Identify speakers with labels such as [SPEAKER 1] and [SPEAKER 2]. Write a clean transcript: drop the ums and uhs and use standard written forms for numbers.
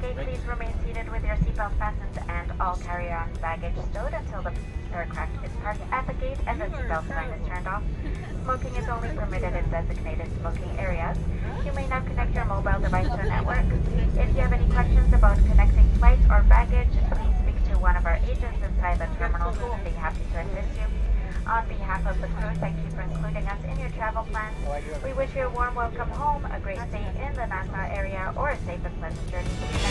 [SPEAKER 1] gate, please remain seated with your seatbelt fastened and all carry-on baggage stowed until the aircraft is parked at the gate and the seatbelt sign is turned off. Smoking is only permitted in designated smoking areas. You may not connect your mobile device to a network. If you have any questions about connecting flights or baggage, please speak to one of our agents inside the terminal who will be happy to assist you. On behalf of the crew, thank you for including us in your travel plans. We wish you a warm welcome home, a great stay in the Nassau area, or a safe and pleasant journey to the